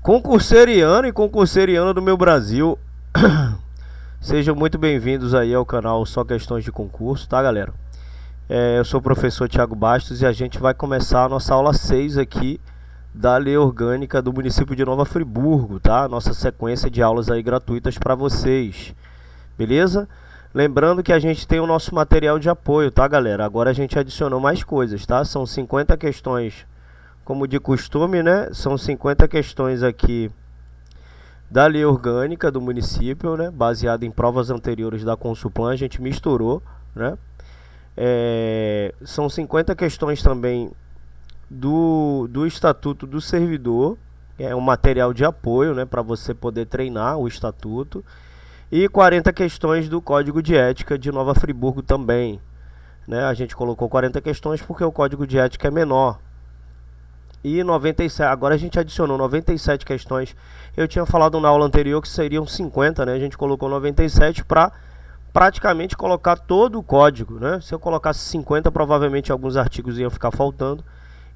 Concurseriano e concurseriana do meu Brasil, sejam muito bem-vindos aí ao canal Só Questões de Concurso, tá, galera? Eu sou o professor Thiago Bastos e a gente vai começar a nossa aula 6 aqui da Lei Orgânica do município de Nova Friburgo, tá? Nossa sequência de aulas aí gratuitas para vocês, beleza? Lembrando que a gente tem o nosso material de apoio, tá, galera? Agora a gente adicionou mais coisas, tá? São 50 questões, como de costume, né? São 50 questões aqui da Lei Orgânica do município, né? Baseado em provas anteriores da Consulplan, a gente misturou, né? São 50 questões também do Estatuto do Servidor, é um material de apoio, né? Para você poder treinar o Estatuto. E 40 questões do Código de Ética de Nova Friburgo também, né? A gente colocou 40 questões porque o Código de Ética é menor. E 97, agora a gente adicionou 97 questões. Eu tinha falado na aula anterior que seriam 50, né? A gente colocou 97 para praticamente colocar todo o código, né? Se eu colocasse 50, provavelmente alguns artigos iam ficar faltando.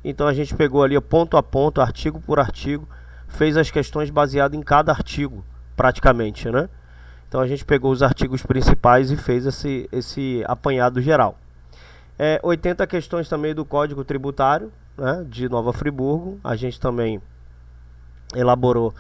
Então a gente pegou ali ponto a ponto, artigo por artigo, fez as questões baseadas em cada artigo, praticamente, né? Então a gente pegou os artigos principais e fez esse apanhado geral. 80 questões também do Código Tributário, né, de Nova Friburgo. A gente também elaborou,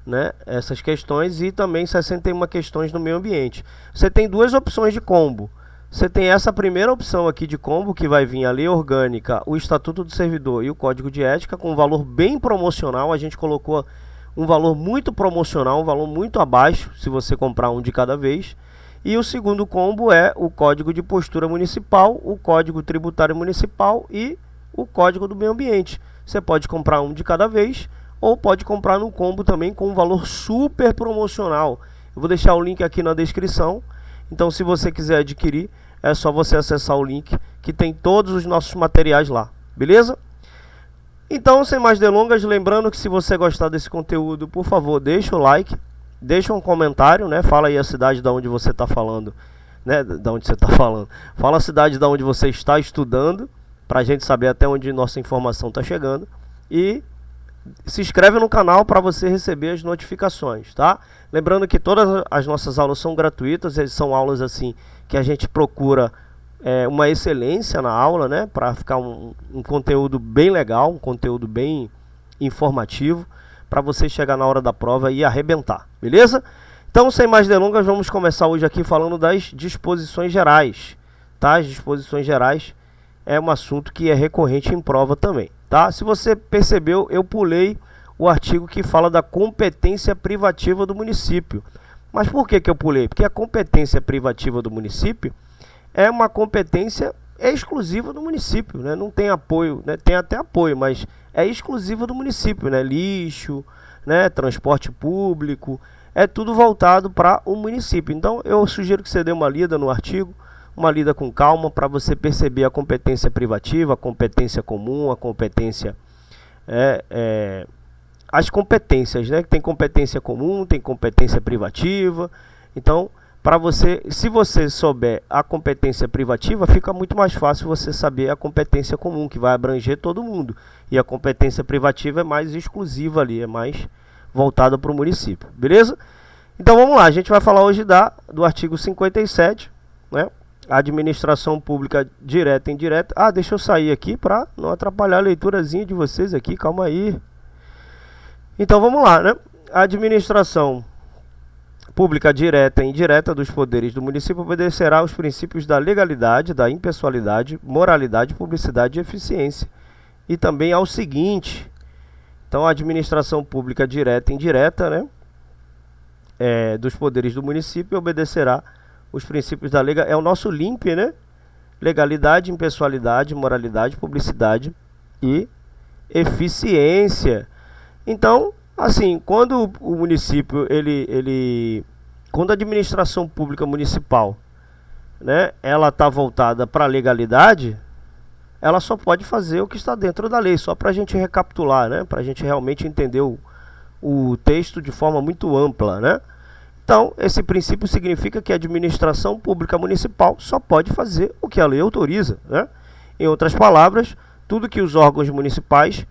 né, essas questões, e também 61 questões no meio ambiente. Você tem duas opções de combo. Você tem essa primeira opção aqui de combo, que vai vir a Lei Orgânica, o Estatuto do Servidor e o Código de Ética, com um valor bem promocional. A gente colocou um valor muito promocional, um valor muito abaixo, se você comprar um de cada vez. E o segundo combo é o Código de Postura Municipal, o Código Tributário Municipal e o Código do Meio Ambiente. Você pode comprar um de cada vez, ou pode comprar no combo também com um valor super promocional. Eu vou deixar o link aqui na descrição. Então, se você quiser adquirir, é só você acessar o link, que tem todos os nossos materiais lá, beleza? Então, sem mais delongas, lembrando que se você gostar desse conteúdo, por favor, deixa o like, deixa um comentário, né? Fala aí a cidade da onde você está falando, né? Da onde você está falando. Fala a cidade da onde você está estudando, para a gente saber até onde nossa informação está chegando. E se inscreve no canal para você receber as notificações, tá? Lembrando que todas as nossas aulas são gratuitas, são aulas assim que a gente procura uma excelência na aula, né? Para ficar um conteúdo bem legal, um conteúdo bem informativo, para você chegar na hora da prova e arrebentar, beleza? Então, sem mais delongas, vamos começar hoje aqui falando das disposições gerais, tá? As disposições gerais é um assunto que é recorrente em prova também, tá? Se você percebeu, eu pulei o artigo que fala da competência privativa do município. Mas por que eu pulei? Porque a competência privativa do município é uma competência exclusiva do município, né? Não tem apoio, né? Tem até apoio, mas é exclusiva do município, né? Lixo, né? Transporte público, é tudo voltado para o município. Então eu sugiro que você dê uma lida no artigo, uma lida com calma, para você perceber a competência privativa, a competência comum, a competência as competências, né? Que tem competência comum, tem competência privativa. Então, para você, se você souber a competência privativa, fica muito mais fácil você saber a competência comum, que vai abranger todo mundo. E a competência privativa é mais exclusiva ali, é mais voltada para o município, beleza? Então vamos lá, a gente vai falar hoje do artigo 57, né? Administração pública direta e indireta. Ah, deixa eu sair aqui para não atrapalhar a leiturazinha de vocês aqui, calma aí. Então vamos lá, né? A administração pública direta e indireta dos poderes do município obedecerá aos princípios da legalidade, da impessoalidade, moralidade, publicidade e eficiência. E também ao seguinte: então a administração pública direta e indireta, né, dos poderes do município obedecerá os princípios da lei. É o nosso LIMP, né? Legalidade, impessoalidade, moralidade, publicidade e eficiência. Então, assim, quando o município, quando a administração pública municipal, né, ela está voltada para a legalidade, ela só pode fazer o que está dentro da lei, só para a gente recapitular, né? Para a gente realmente entender o texto de forma muito ampla, né? Então, esse princípio significa que a administração pública municipal só pode fazer o que a lei autoriza, né? Em outras palavras, tudo que os órgãos municipais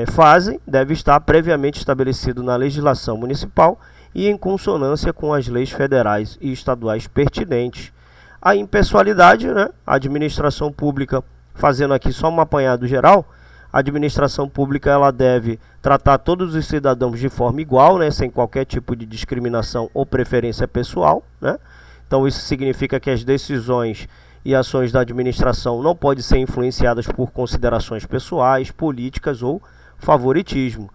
fazem deve estar previamente estabelecido na legislação municipal e em consonância com as leis federais e estaduais pertinentes. A impessoalidade, né? A administração pública, fazendo aqui só um apanhado geral, a administração pública ela deve tratar todos os cidadãos de forma igual, né? Sem qualquer tipo de discriminação ou preferência pessoal, né? Então isso significa que as decisões e ações da administração não podem ser influenciadas por considerações pessoais, políticas ou favoritismo.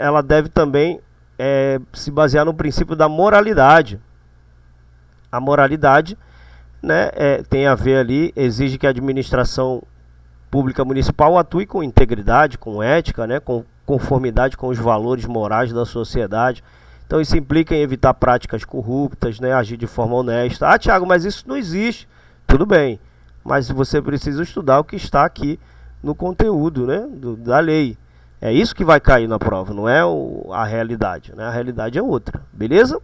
Ela deve também se basear no princípio da moralidade. A moralidade, né, tem a ver ali, exige que a administração pública municipal atue com integridade, com ética, né, com conformidade com os valores morais da sociedade. Então isso implica em evitar práticas corruptas, né, agir de forma honesta. Ah, Tiago, mas isso não existe. Tudo bem, mas você precisa estudar o que está aqui no conteúdo, né, da lei. É isso que vai cair na prova, não é a realidade, né? A realidade é outra, beleza?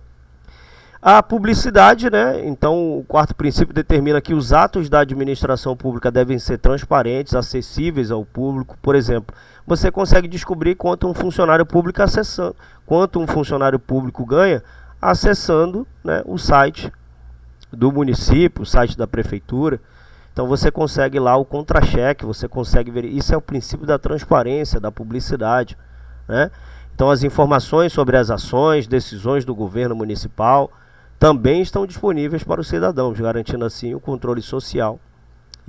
A publicidade, né? Então, o quarto princípio determina que os atos da administração pública devem ser transparentes, acessíveis ao público. Por exemplo, você consegue descobrir quanto um funcionário público ganha acessando, né, o site do município, o site da prefeitura. Então você consegue lá o contra-cheque, você consegue ver. Isso é o princípio da transparência, da publicidade, né? Então as informações sobre as ações, decisões do governo municipal também estão disponíveis para os cidadãos, garantindo assim o controle social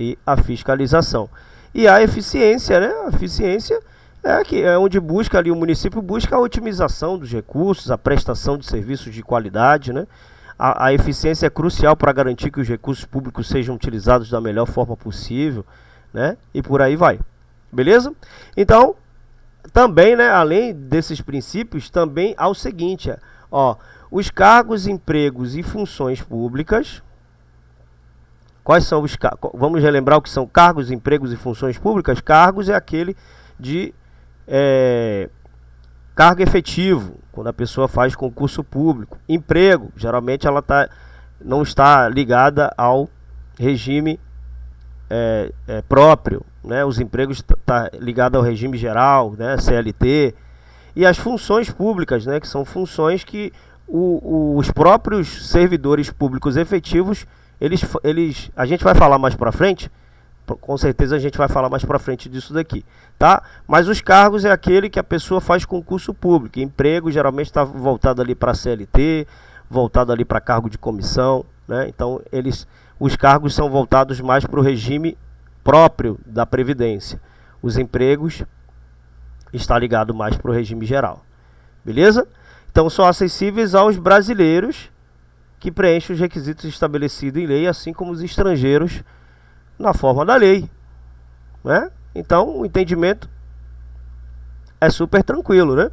e a fiscalização. E a eficiência, né? A eficiência é onde busca ali, o município busca a otimização dos recursos, a prestação de serviços de qualidade, né? A eficiência é crucial para garantir que os recursos públicos sejam utilizados da melhor forma possível, né? E por aí vai. Beleza? Então, também, né, além desses princípios, também há o seguinte, os cargos, empregos e funções públicas. Quais são os cargos? Vamos relembrar o que são cargos, empregos e funções públicas. Cargos é aquele de cargo efetivo, quando a pessoa faz concurso público. Emprego, geralmente ela não está ligada ao regime próprio, né? Os empregos estão ligados ao regime geral, né? CLT. E as funções públicas, né? Que são funções que os próprios servidores públicos efetivos, a gente vai falar mais para frente, com certeza a gente vai falar mais para frente disso daqui, tá? Mas os cargos é aquele que a pessoa faz concurso público. Emprego geralmente está voltado ali para CLT, voltado ali para cargo de comissão, né? Então os cargos são voltados mais para o regime próprio da Previdência. Os empregos está ligado mais para o regime geral, beleza? Então são acessíveis aos brasileiros que preenchem os requisitos estabelecidos em lei, assim como os estrangeiros na forma da lei, né? Então o entendimento é super tranquilo, né?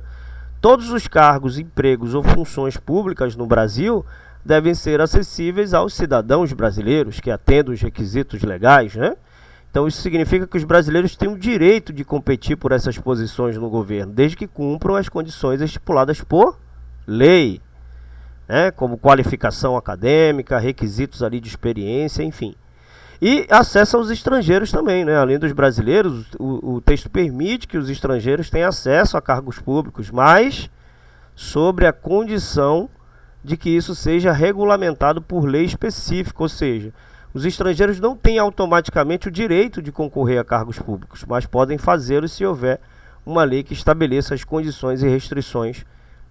Todos os cargos, empregos ou funções públicas no Brasil devem ser acessíveis aos cidadãos brasileiros que atendam os requisitos legais, né? Então isso significa que os brasileiros têm o direito de competir por essas posições no governo, desde que cumpram as condições estipuladas por lei, né? Como qualificação acadêmica, requisitos ali de experiência, enfim. E acesso aos estrangeiros também, né? Além dos brasileiros, o texto permite que os estrangeiros tenham acesso a cargos públicos, mas sobre a condição de que isso seja regulamentado por lei específica, ou seja, os estrangeiros não têm automaticamente o direito de concorrer a cargos públicos, mas podem fazê-lo se houver uma lei que estabeleça as condições e restrições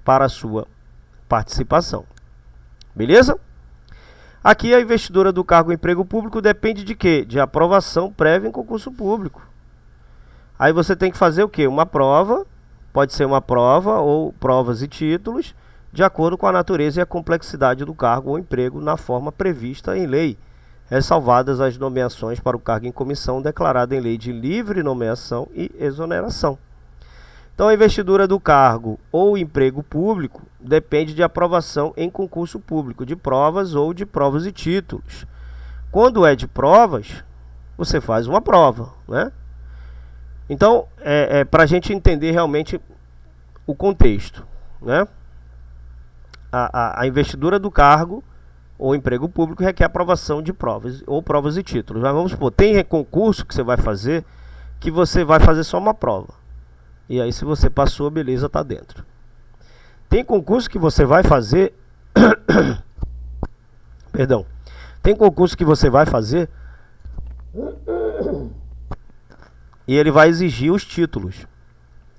para a sua participação. Beleza? Aqui a investidura do cargo emprego público depende de quê? De aprovação prévia em concurso público. Aí você tem que fazer o quê? Uma prova, pode ser uma prova ou provas e títulos, de acordo com a natureza e a complexidade do cargo ou emprego na forma prevista em lei, ressalvadas as nomeações para o cargo em comissão declarada em lei de livre nomeação e exoneração. Então a investidura do cargo ou emprego público depende de aprovação em concurso público, de provas ou de provas e títulos. Quando é de provas, você faz uma prova, né? Então, para a gente entender realmente o contexto, né? A investidura do cargo ou emprego público requer aprovação de provas ou provas e títulos. Mas vamos supor, tem concurso que você vai fazer que você vai fazer só uma prova. E aí, se você passou, beleza, tá dentro. Tem concurso que você vai fazer... Perdão. Tem concurso que você vai fazer e ele vai exigir os títulos.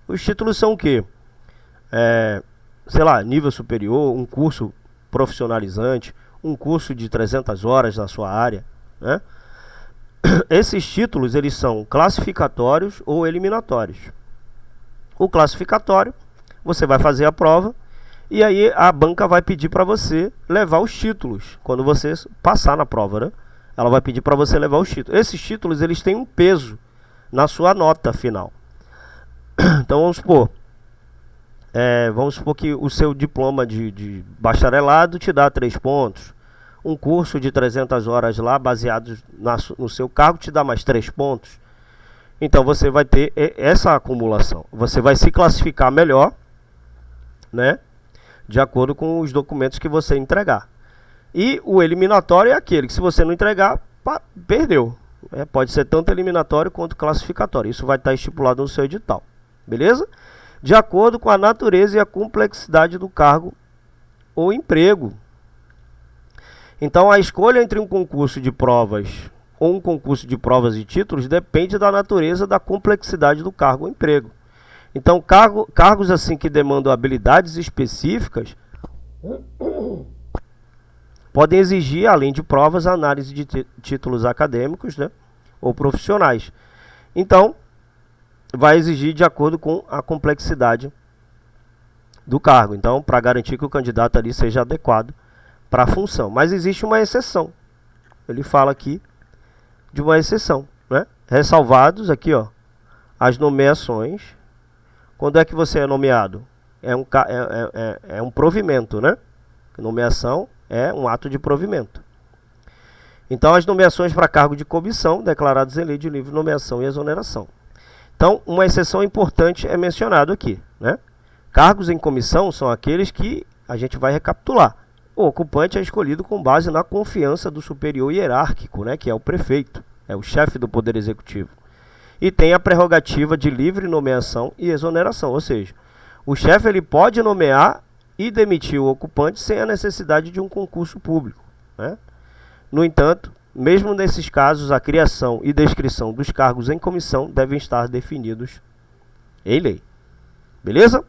Os títulos são o quê? Sei lá, nível superior, um curso profissionalizante, um curso de 300 horas na sua área, né? Esses títulos, eles são classificatórios ou eliminatórios. O classificatório, você vai fazer a prova e aí a banca vai pedir para você levar os títulos. Quando você passar na prova, né? Ela vai pedir para você levar os títulos. Esses títulos, eles têm um peso na sua nota final. Então, vamos supor que o seu diploma de bacharelado te dá 3 pontos. Um curso de 300 horas lá, baseado no seu cargo, te dá mais 3 pontos. Então, você vai ter essa acumulação. Você vai se classificar melhor, né? De acordo com os documentos que você entregar. E o eliminatório é aquele que, se você não entregar, perdeu. Pode ser tanto eliminatório quanto classificatório. Isso vai estar estipulado no seu edital. Beleza? De acordo com a natureza e a complexidade do cargo ou emprego. Então, a escolha entre um concurso de provas ou um concurso de provas e títulos depende da natureza, da complexidade do cargo ou emprego. Então, cargos assim que demandam habilidades específicas podem exigir, além de provas, análise de títulos acadêmicos, né, ou profissionais. Então, vai exigir de acordo com a complexidade do cargo. Então, para garantir que o candidato ali seja adequado para a função. Mas existe uma exceção. Ele fala aqui de uma exceção, né? Ressalvados aqui, ó, as nomeações. Quando é que você é nomeado? É um provimento, né? Nomeação é um ato de provimento. Então, as nomeações para cargo de comissão, declaradas em lei de livre nomeação e exoneração. Então, uma exceção importante é mencionado aqui, né? Cargos em comissão são aqueles que a gente vai recapitular. O ocupante é escolhido com base na confiança do superior hierárquico, né? Que é o prefeito, é o chefe do Poder Executivo. E tem a prerrogativa de livre nomeação e exoneração, ou seja, o chefe ele pode nomear e demitir o ocupante sem a necessidade de um concurso público, né? No entanto, mesmo nesses casos, a criação e descrição dos cargos em comissão devem estar definidos em lei. Beleza?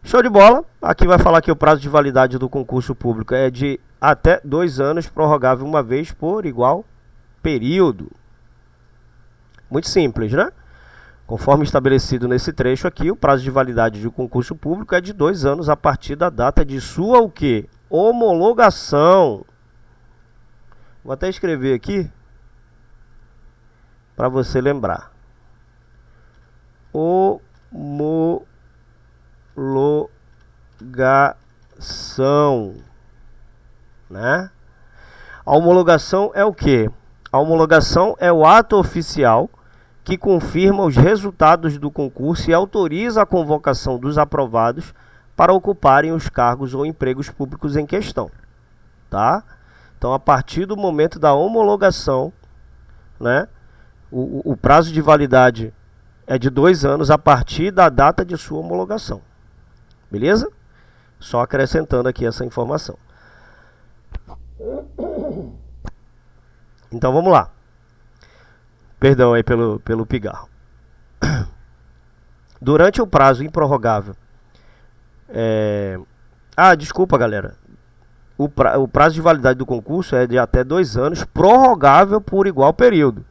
Show de bola. Aqui vai falar que o prazo de validade do concurso público é de até 2 anos, prorrogável uma vez por igual período. Muito simples, né? Conforme estabelecido nesse trecho aqui, o prazo de validade do concurso público é de 2 anos a partir da data de sua o quê? Homologação. Vou até escrever aqui para você lembrar. Homologação, né? A homologação é o quê? A homologação é o ato oficial que confirma os resultados do concurso e autoriza a convocação dos aprovados para ocuparem os cargos ou empregos públicos em questão, tá? Então, a partir do momento da homologação, né, o prazo de validade é de 2 anos a partir da data de sua homologação. Beleza? Só acrescentando aqui essa informação. Então, vamos lá. Perdão aí pelo pigarro. Durante o prazo improrrogável... desculpa, galera. O prazo de validade do concurso é de até 2 anos, prorrogável por igual período.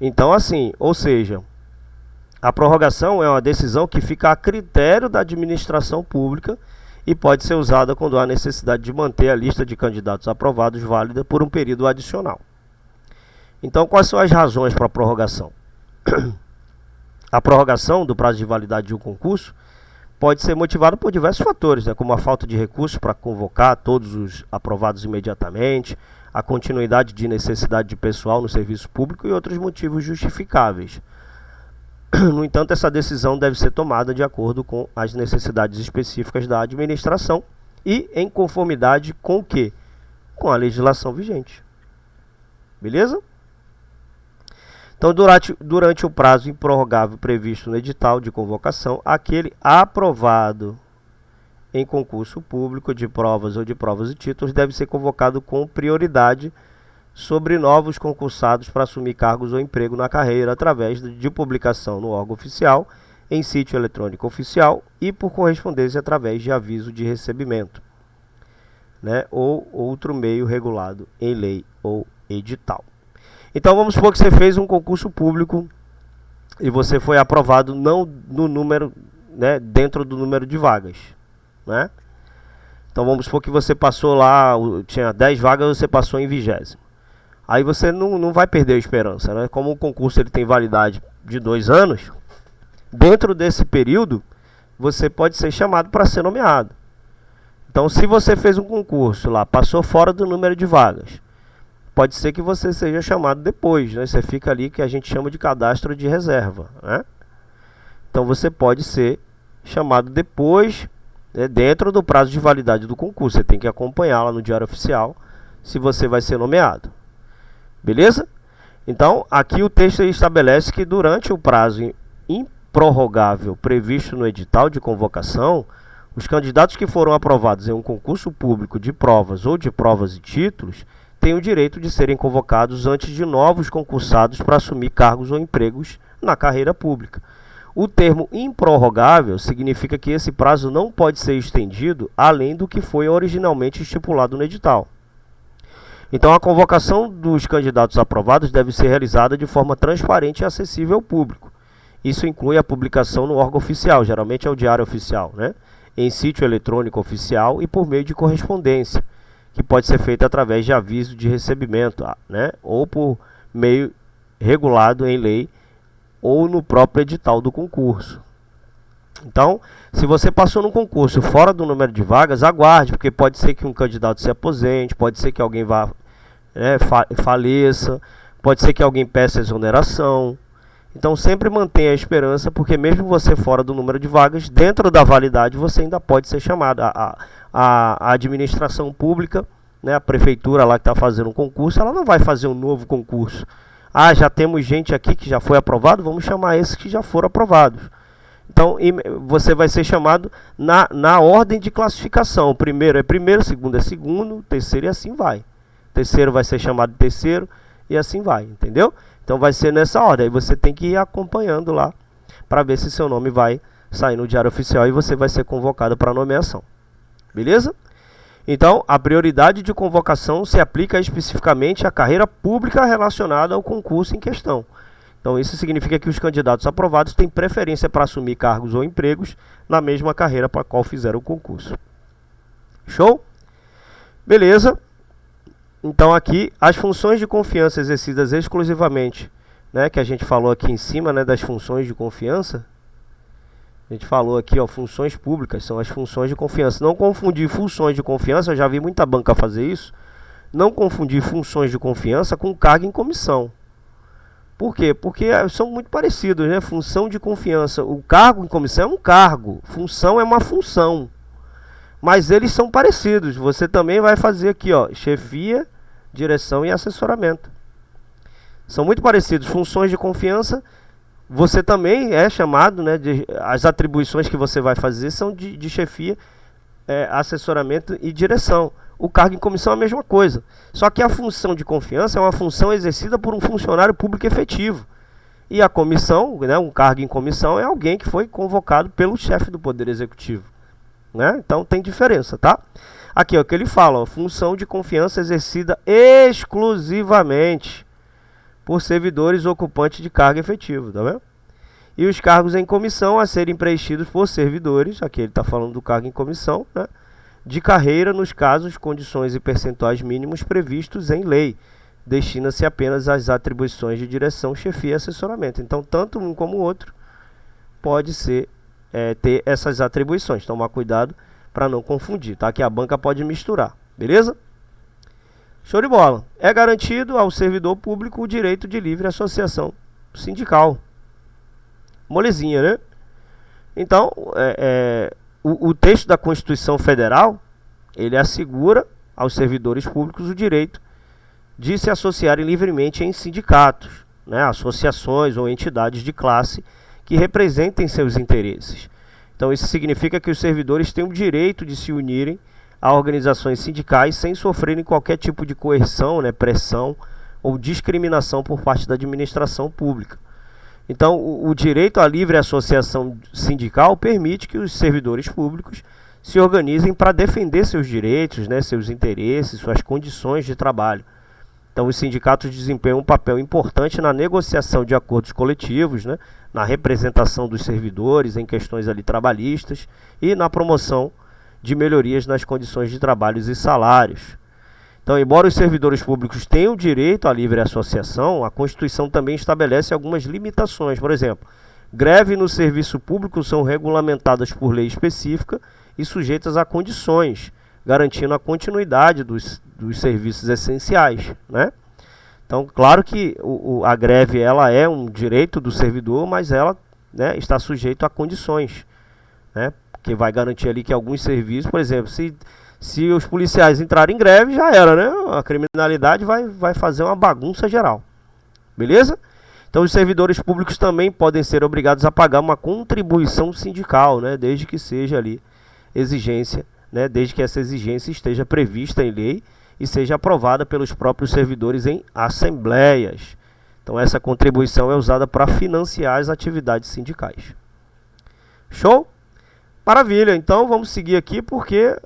Então, assim, ou seja, a prorrogação é uma decisão que fica a critério da administração pública e pode ser usada quando há necessidade de manter a lista de candidatos aprovados válida por um período adicional. Então, quais são as razões para a prorrogação? A prorrogação do prazo de validade de um concurso pode ser motivado por diversos fatores, né, como a falta de recursos para convocar todos os aprovados imediatamente, a continuidade de necessidade de pessoal no serviço público e outros motivos justificáveis. No entanto, essa decisão deve ser tomada de acordo com as necessidades específicas da administração e em conformidade com o quê? Com a legislação vigente. Beleza? Então, durante o prazo improrrogável previsto no edital de convocação, aquele aprovado em concurso público de provas ou de provas e títulos deve ser convocado com prioridade sobre novos concursados para assumir cargos ou emprego na carreira através de publicação no órgão oficial, em sítio eletrônico oficial e por correspondência através de aviso de recebimento, né, ou outro meio regulado em lei ou edital. Então vamos supor que você fez um concurso público e você foi aprovado não no número, né, dentro do número de vagas, né? Então vamos supor que você passou lá, tinha 10 vagas, você passou em 20º. Aí você não vai perder a esperança, né? Como o concurso ele tem validade de 2 anos, dentro desse período você pode ser chamado para ser nomeado. Então se você fez um concurso lá, passou fora do número de vagas, pode ser que você seja chamado depois, né? Você fica ali que a gente chama de cadastro de reserva, né? Então você pode ser chamado depois, né, dentro do prazo de validade do concurso. Você tem que acompanhar lá no Diário Oficial se você vai ser nomeado. Beleza? Então, aqui o texto estabelece que durante o prazo improrrogável previsto no edital de convocação, os candidatos que foram aprovados em um concurso público de provas ou de provas e títulos têm o direito de serem convocados antes de novos concursados para assumir cargos ou empregos na carreira pública. O termo improrrogável significa que esse prazo não pode ser estendido além do que foi originalmente estipulado no edital. Então, a convocação dos candidatos aprovados deve ser realizada de forma transparente e acessível ao público. Isso inclui a publicação no órgão oficial, geralmente é o Diário Oficial, né, em sítio eletrônico oficial e por meio de correspondência, que pode ser feita através de aviso de recebimento, né, ou por meio regulado em lei ou no próprio edital do concurso. Então, se você passou no concurso fora do número de vagas, aguarde, porque pode ser que um candidato se aposente, pode ser que alguém vá, né, faleça, pode ser que alguém peça exoneração. Então, sempre mantenha a esperança, porque mesmo você fora do número de vagas, dentro da validade, você ainda pode ser chamado. A administração pública, né, a prefeitura lá que está fazendo um concurso, ela não vai fazer um novo concurso. Ah, já temos gente aqui que já foi aprovado, vamos chamar esses que já foram aprovados. Então, você vai ser chamado na ordem de classificação. O primeiro é primeiro, segundo é segundo, terceiro e assim vai. Terceiro vai ser chamado de terceiro e assim vai, entendeu? Então vai ser nessa ordem. Aí você tem que ir acompanhando lá para ver se seu nome vai sair no Diário Oficial e você vai ser convocado para nomeação. Beleza? Então, a prioridade de convocação se aplica especificamente à carreira pública relacionada ao concurso em questão. Então, isso significa que os candidatos aprovados têm preferência para assumir cargos ou empregos na mesma carreira para a qual fizeram o concurso. Show? Beleza? Então, aqui, as funções de confiança exercidas exclusivamente, né, que a gente falou aqui em cima, né, das funções de confiança. A gente falou aqui, ó, funções públicas, são as funções de confiança. Não confundir funções de confiança, eu já vi muita banca fazer isso. Não confundir funções de confiança com cargo em comissão. Por quê? Porque são muito parecidos, né? Função de confiança. O cargo em comissão é um cargo, função é uma função. Mas eles são parecidos. Você também vai fazer aqui, ó, chefia, direção e assessoramento. São muito parecidos. Funções de confiança, você também é chamado, né, as atribuições que você vai fazer são de chefia, assessoramento e direção. O cargo em comissão é a mesma coisa. Só que a função de confiança é uma função exercida por um funcionário público efetivo. E a comissão, né, um cargo em comissão, é alguém que foi convocado pelo chefe do Poder Executivo. Né? Então tem diferença, tá? Aqui é o que ele fala, ó, função de confiança exercida exclusivamente por servidores ocupantes de cargo efetivo, tá vendo? E os cargos em comissão a serem preenchidos por servidores, aqui ele está falando do cargo em comissão, né, de carreira nos casos, condições e percentuais mínimos previstos em lei. Destina-se apenas às atribuições de direção, chefia e assessoramento. Então, tanto um como o outro pode ser, ter essas atribuições. Tomar cuidado para não confundir, tá? Que a banca pode misturar, beleza? Show de bola. É garantido ao servidor público o direito de livre associação sindical. Molezinha, né? Então, o texto da Constituição Federal, ele assegura aos servidores públicos o direito de se associarem livremente em sindicatos, né, associações ou entidades de classe que representem seus interesses. Então isso significa que os servidores têm o direito de se unirem a organizações sindicais sem sofrerem qualquer tipo de coerção, né, pressão ou discriminação por parte da administração pública. Então o direito à livre associação sindical permite que os servidores públicos se organizem para defender seus direitos, né, seus interesses, suas condições de trabalho. Então os sindicatos desempenham um papel importante na negociação de acordos coletivos, né, na representação dos servidores em questões ali trabalhistas e na promoção de melhorias nas condições de trabalhos e salários. Então, embora os servidores públicos tenham direito à livre associação, a Constituição também estabelece algumas limitações. Por exemplo, greve no serviço público são regulamentadas por lei específica e sujeitas a condições, garantindo a continuidade dos serviços essenciais, né? Então, claro que a greve ela é um direito do servidor, mas ela, né, está sujeita a condições, né, que vai garantir ali que alguns serviços, por exemplo, se os policiais entrarem em greve, já era, né? A criminalidade vai fazer uma bagunça geral. Beleza? Então, os servidores públicos também podem ser obrigados a pagar uma contribuição sindical, né, desde que seja ali exigência, né, desde que essa exigência esteja prevista em lei e seja aprovada pelos próprios servidores em assembleias. Então essa contribuição é usada para financiar as atividades sindicais. Show? Maravilha, então vamos seguir aqui porque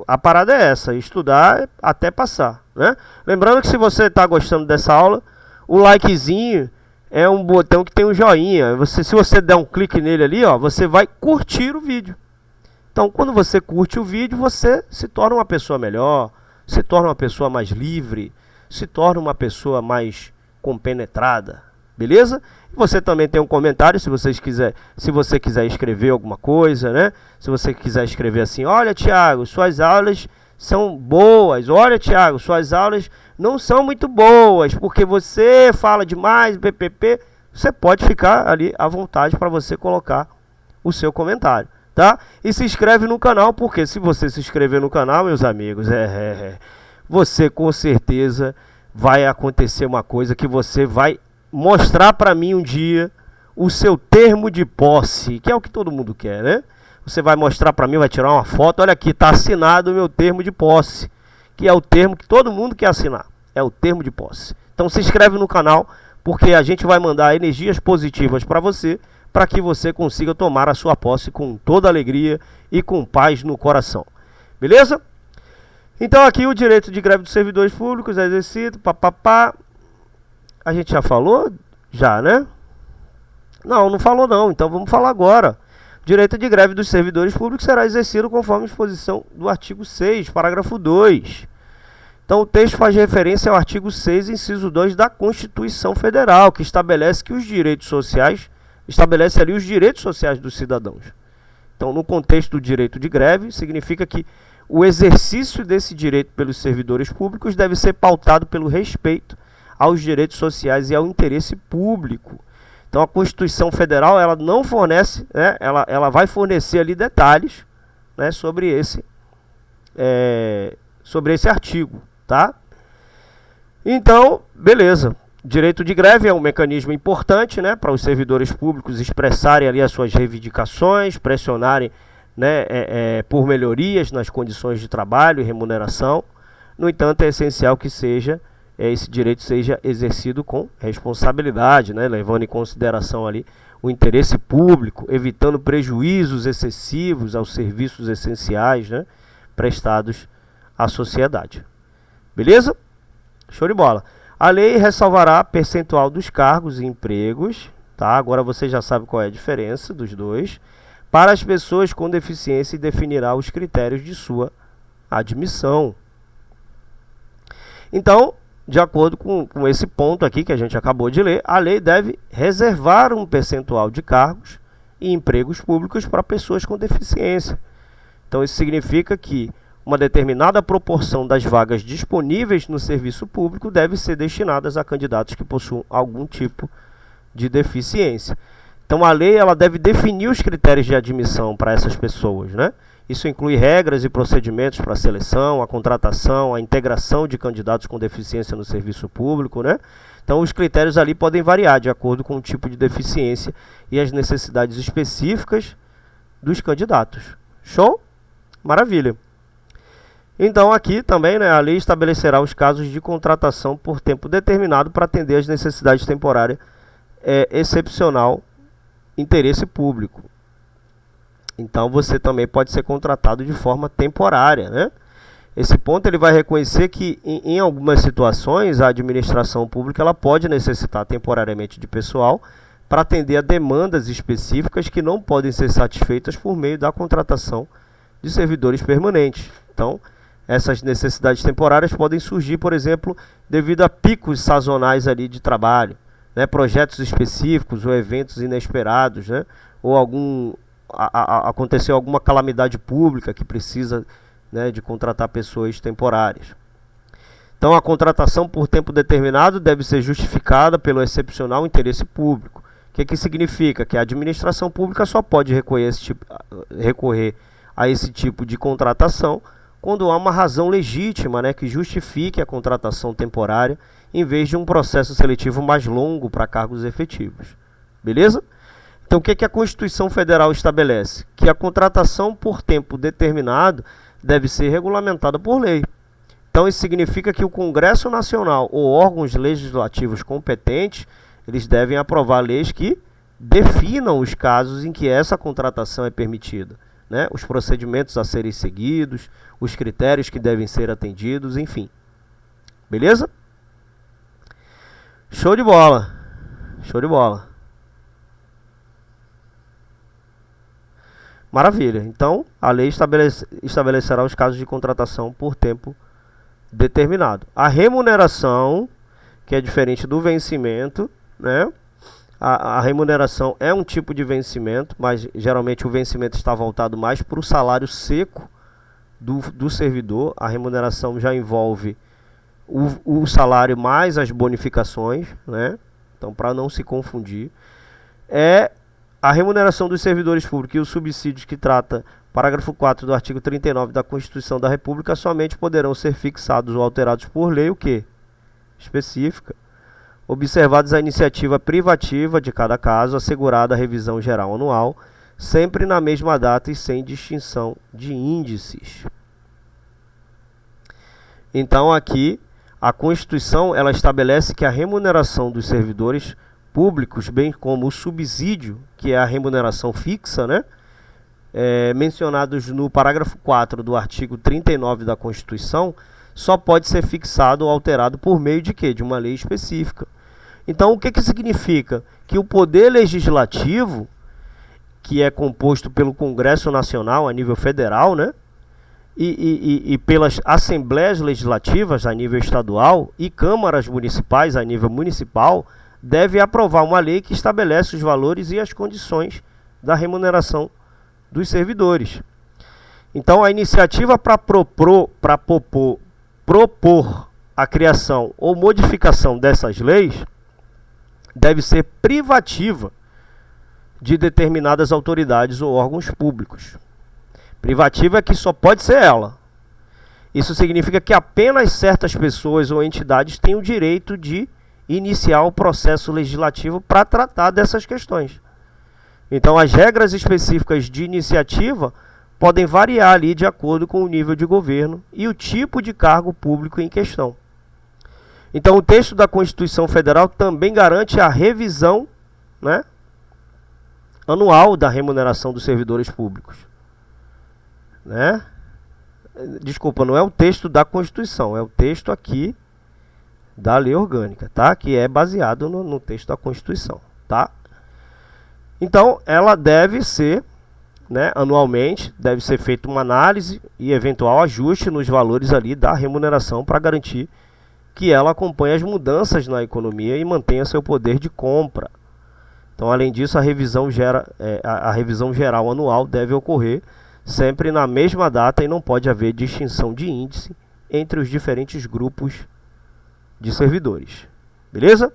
a parada é essa, estudar até passar, né? Lembrando que se você está gostando dessa aula, o likezinho é um botão que tem um joinha. Se você der um clique nele ali, ó, você vai curtir o vídeo. Então, quando você curte o vídeo, você se torna uma pessoa melhor, se torna uma pessoa mais livre, se torna uma pessoa mais compenetrada, beleza? Você também tem um comentário, se você quiser escrever alguma coisa, né? Se você quiser escrever assim, olha, Thiago, suas aulas são boas, olha, Thiago, suas aulas não são muito boas, porque você fala demais, ppp, você pode ficar ali à vontade para você colocar o seu comentário. Tá? E se inscreve no canal, porque se você se inscrever no canal, meus amigos, você com certeza vai acontecer uma coisa que você vai mostrar para mim um dia o seu termo de posse, que é o que todo mundo quer, né? Você vai mostrar para mim, vai tirar uma foto, olha aqui, está assinado o meu termo de posse, que é o termo que todo mundo quer assinar, é o termo de posse. Então se inscreve no canal, porque a gente vai mandar energias positivas para você consiga tomar a sua posse com toda alegria e com paz no coração. Beleza? Então aqui o direito de greve dos servidores públicos é exercido, papapá. A gente já falou? Já, né? Não falou não, então vamos falar agora. Direito de greve dos servidores públicos será exercido conforme a disposição do artigo 6, parágrafo 2. Então o texto faz referência ao artigo 6, inciso 2 da Constituição Federal, que estabelece que os direitos sociais estabelece ali os direitos sociais dos cidadãos. Então, no contexto do direito de greve, significa que o exercício desse direito pelos servidores públicos deve ser pautado pelo respeito aos direitos sociais e ao interesse público. Então, a Constituição Federal, ela não fornece, né, ela vai fornecer ali detalhes, né, sobre esse artigo, tá? Então, beleza. Direito de greve é um mecanismo importante, né, para os servidores públicos expressarem ali as suas reivindicações, pressionarem, né, por melhorias nas condições de trabalho e remuneração. No entanto, é essencial que esse direito seja exercido com responsabilidade, né, levando em consideração ali o interesse público, evitando prejuízos excessivos aos serviços essenciais, né, prestados à sociedade. Beleza? Show de bola. A lei ressalvará percentual dos cargos e empregos, tá? Agora você já sabe qual é a diferença dos dois, para as pessoas com deficiência e definirá os critérios de sua admissão. Então, de acordo com esse ponto aqui que a gente acabou de ler, a lei deve reservar um percentual de cargos e empregos públicos para pessoas com deficiência. Então, isso significa que uma determinada proporção das vagas disponíveis no serviço público deve ser destinadas a candidatos que possuam algum tipo de deficiência. Então a lei ela deve definir os critérios de admissão para essas pessoas, né? Isso inclui regras e procedimentos para a seleção, a contratação, a integração de candidatos com deficiência no serviço público, né? Então, os critérios ali podem variar de acordo com o tipo de deficiência e as necessidades específicas dos candidatos. Show? Maravilha. Então, aqui também, né, a lei estabelecerá os casos de contratação por tempo determinado para atender às necessidades temporárias excepcional interesse público. Então, você também pode ser contratado de forma temporária, né? Esse ponto ele vai reconhecer que em algumas situações a administração pública ela pode necessitar temporariamente de pessoal para atender a demandas específicas que não podem ser satisfeitas por meio da contratação de servidores permanentes. Então, essas necessidades temporárias podem surgir, por exemplo, devido a picos sazonais ali de trabalho, né, projetos específicos ou eventos inesperados, né, ou aconteceu alguma calamidade pública que precisa, né, de contratar pessoas temporárias. Então, a contratação por tempo determinado deve ser justificada pelo excepcional interesse público. O que significa? Que a administração pública só pode recorrer a esse tipo de contratação quando há uma razão legítima, né, que justifique a contratação temporária, em vez de um processo seletivo mais longo para cargos efetivos. Beleza? Então, o que a Constituição Federal estabelece? Que a contratação por tempo determinado deve ser regulamentada por lei. Então, isso significa que o Congresso Nacional ou órgãos legislativos competentes, eles devem aprovar leis que definam os casos em que essa contratação é permitida, né? Os procedimentos a serem seguidos, os critérios que devem ser atendidos, enfim. Beleza? Show de bola. Show de bola. Maravilha. Então, a lei estabelecerá os casos de contratação por tempo determinado. A remuneração, que é diferente do vencimento, né? A remuneração é um tipo de vencimento, mas geralmente o vencimento está voltado mais para o salário seco do servidor. A remuneração já envolve o salário mais as bonificações, né? Então, para não se confundir, a remuneração dos servidores públicos e os subsídios que trata parágrafo 4 do artigo 39 da Constituição da República somente poderão ser fixados ou alterados por lei o quê? Específica. Observados a iniciativa privativa de cada caso, assegurada a revisão geral anual, sempre na mesma data e sem distinção de índices. Então, aqui, a Constituição ela estabelece que a remuneração dos servidores públicos, bem como o subsídio, que é a remuneração fixa, né, mencionados no parágrafo 4 do artigo 39 da Constituição, só pode ser fixado ou alterado por meio de quê? De uma lei específica. Então, o que significa? Que o Poder Legislativo, que é composto pelo Congresso Nacional a nível federal, né, e pelas Assembleias Legislativas a nível estadual e câmaras municipais a nível municipal, deve aprovar uma lei que estabelece os valores e as condições da remuneração dos servidores. Então, a iniciativa para propor a criação ou modificação dessas leis deve ser privativa de determinadas autoridades ou órgãos públicos. Privativa é que só pode ser ela. Isso significa que apenas certas pessoas ou entidades têm o direito de iniciar o processo legislativo para tratar dessas questões. Então, as regras específicas de iniciativa podem variar ali de acordo com o nível de governo e o tipo de cargo público em questão. Então, o texto da Constituição Federal também garante a revisão, né, anual da remuneração dos servidores públicos. Né? Desculpa, não é o texto da Constituição, é o texto aqui da lei orgânica, tá? Que é baseado no texto da Constituição, tá? Então, ela deve ser, né, anualmente, deve ser feita uma análise e eventual ajuste nos valores ali da remuneração para garantir que ela acompanhe as mudanças na economia e mantenha seu poder de compra. Então, além disso, a revisão geral anual deve ocorrer sempre na mesma data e não pode haver distinção de índice entre os diferentes grupos de servidores. Beleza?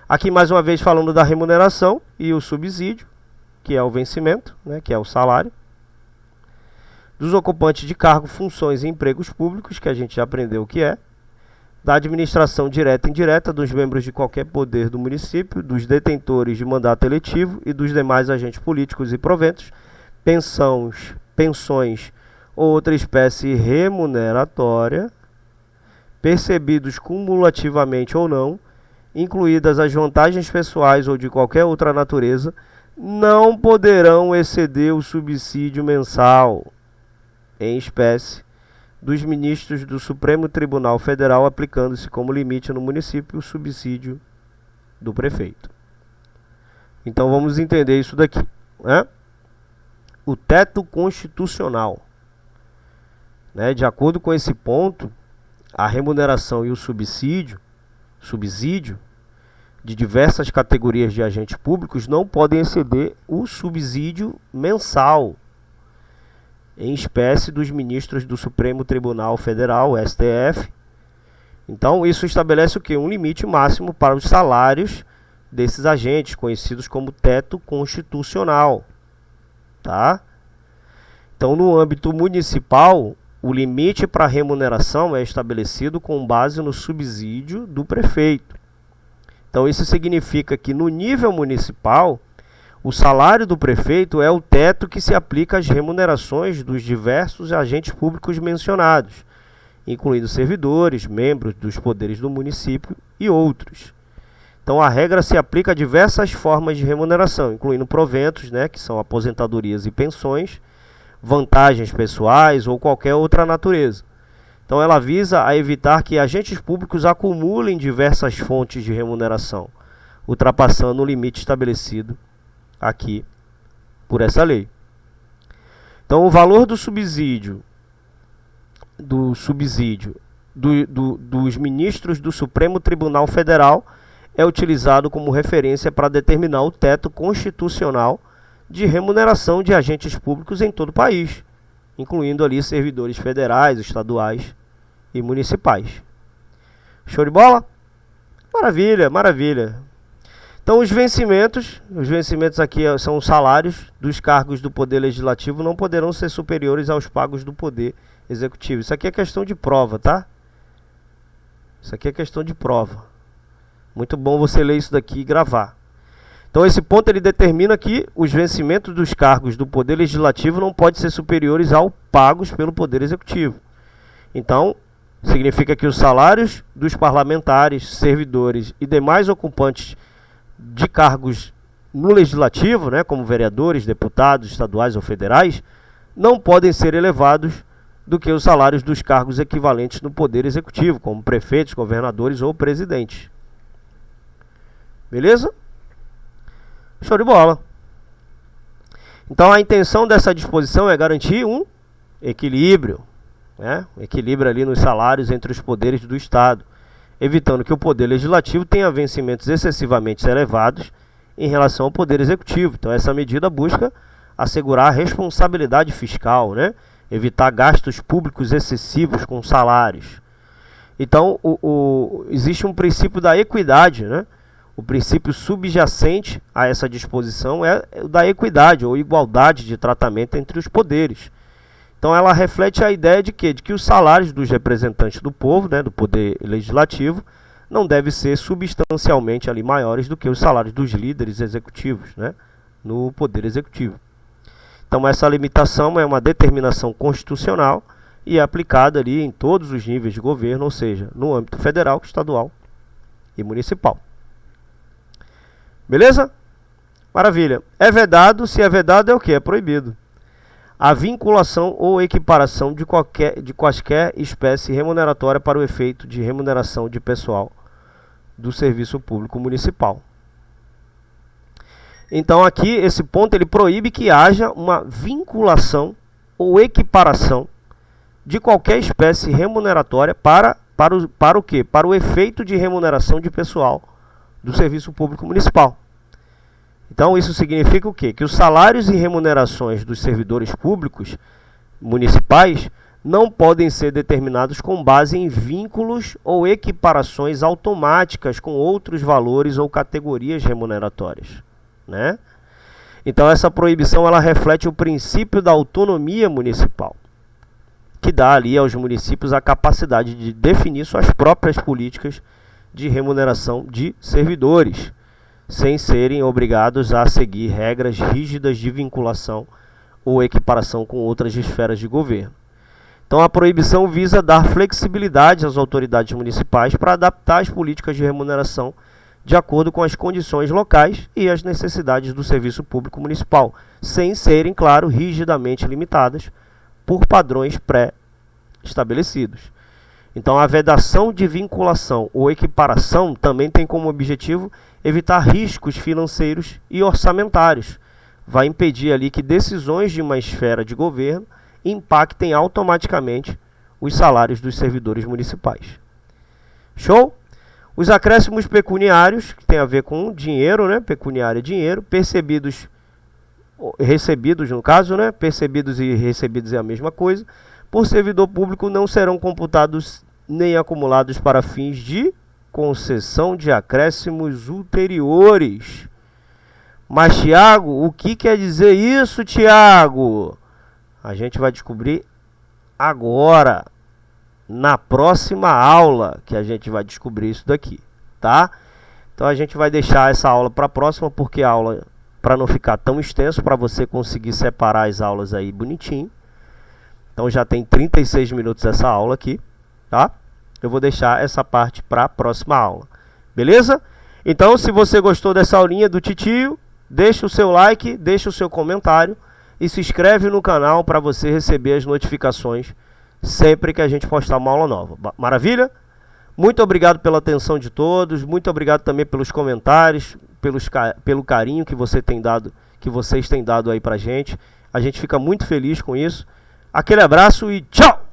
Aqui mais uma vez falando da remuneração e o subsídio, que é o vencimento, né, que é o salário. dos ocupantes de cargo, funções e empregos públicos, que a gente já aprendeu o que é, da administração direta e indireta, dos membros de qualquer poder do município, dos detentores de mandato eletivo e dos demais agentes políticos e proventos, pensões ou outra espécie remuneratória, percebidos cumulativamente ou não, incluídas as vantagens pessoais ou de qualquer outra natureza, não poderão exceder o subsídio mensal em espécie dos ministros do Supremo Tribunal Federal, aplicando-se como limite no município o subsídio do prefeito. Então vamos entender isso daqui, né? O teto constitucional, né? De acordo com esse ponto, a remuneração e o subsídio de diversas categorias de agentes públicos não podem exceder o subsídio mensal em espécie dos ministros do Supremo Tribunal Federal, STF. Então, isso estabelece o quê? Um limite máximo para os salários desses agentes, conhecidos como teto constitucional, tá? Então, no âmbito municipal, o limite para a remuneração é estabelecido com base no subsídio do prefeito. Então, isso significa que no nível municipal, o salário do prefeito é o teto que se aplica às remunerações dos diversos agentes públicos mencionados, incluindo servidores, membros dos poderes do município e outros. Então, a regra se aplica a diversas formas de remuneração, incluindo proventos, né, que são aposentadorias e pensões, vantagens pessoais ou qualquer outra natureza. Então, ela visa a evitar que agentes públicos acumulem diversas fontes de remuneração, ultrapassando o limite estabelecido aqui por essa lei. Então, o valor do subsídio dos ministros do Supremo Tribunal Federal é utilizado como referência para determinar o teto constitucional de remuneração de agentes públicos em todo o país, incluindo ali servidores federais, estaduais e municipais. Show de bola? Maravilha, maravilha. Então, os vencimentos aqui são os salários dos cargos do Poder Legislativo não poderão ser superiores aos pagos do Poder Executivo. Isso aqui é questão de prova, tá? Isso aqui é questão de prova. Muito bom você ler isso daqui e gravar. Então, esse ponto ele determina que os vencimentos dos cargos do Poder Legislativo não podem ser superiores aos pagos pelo Poder Executivo. Então, significa que os salários dos parlamentares, servidores e demais ocupantes de cargos no legislativo, né, como vereadores, deputados estaduais ou federais, não podem ser elevados do que os salários dos cargos equivalentes no Poder Executivo, como prefeitos, governadores ou presidentes. Beleza? Show de bola. Então, a intenção dessa disposição é garantir um equilíbrio, né, um equilíbrio ali nos salários entre os poderes do Estado, evitando que o Poder Legislativo tenha vencimentos excessivamente elevados em relação ao Poder Executivo. Então, essa medida busca assegurar a responsabilidade fiscal, né? Evitar gastos públicos excessivos com salários. Então, existe um princípio da equidade, né? O princípio subjacente a essa disposição é o da equidade ou igualdade de tratamento entre os poderes. Então, ela reflete a ideia de quê? De que os salários dos representantes do povo, né, do Poder Legislativo, não devem ser substancialmente ali maiores do que os salários dos líderes executivos, né, no Poder Executivo. Então, essa limitação é uma determinação constitucional e é aplicada ali em todos os níveis de governo, ou seja, no âmbito federal, estadual e municipal. Beleza? Maravilha. É vedado, se é vedado é o quê? É proibido a vinculação ou equiparação de quaisquer espécie remuneratória para o efeito de remuneração de pessoal do serviço público municipal. Então, aqui, esse ponto ele proíbe que haja uma vinculação ou equiparação de qualquer espécie remuneratória para o quê? Para o efeito de remuneração de pessoal do serviço público municipal. Então, isso significa o quê? Que os salários e remunerações dos servidores públicos municipais não podem ser determinados com base em vínculos ou equiparações automáticas com outros valores ou categorias remuneratórias, né? Então, essa proibição ela reflete o princípio da autonomia municipal. que dá ali aos municípios a capacidade de definir suas próprias políticas de remuneração de servidores, sem serem obrigados a seguir regras rígidas de vinculação ou equiparação com outras esferas de governo. Então, a proibição visa dar flexibilidade às autoridades municipais para adaptar as políticas de remuneração de acordo com as condições locais e as necessidades do serviço público municipal, sem serem, claro, rigidamente limitadas por padrões pré-estabelecidos. Então, a vedação de vinculação ou equiparação também tem como objetivo evitar riscos financeiros e orçamentários. Vai impedir ali que decisões de uma esfera de governo impactem automaticamente os salários dos servidores municipais. Show? Os acréscimos pecuniários, que tem a ver com dinheiro, né? Pecuniário é dinheiro, recebidos no caso, né? Percebidos e recebidos é a mesma coisa, por servidor público não serão computados nem acumulados para fins de concessão de acréscimos ulteriores. Mas, Tiago, o que quer dizer isso, Tiago? A gente vai descobrir agora, na próxima aula, que a gente vai descobrir isso daqui, tá? Então a gente vai deixar essa aula para a próxima, porque a aula, para não ficar tão extenso, para você conseguir separar as aulas aí bonitinho. Então já tem 36 minutos essa aula aqui, tá? Eu vou deixar essa parte para a próxima aula, beleza? Então, se você gostou dessa aulinha do Titio, deixa o seu like, deixa o seu comentário e se inscreve no canal para você receber as notificações sempre que a gente postar uma aula nova. Maravilha? Muito obrigado pela atenção de todos, muito obrigado também pelos comentários, pelo carinho que vocês têm dado aí pra gente. A gente fica muito feliz com isso. Aquele abraço e tchau!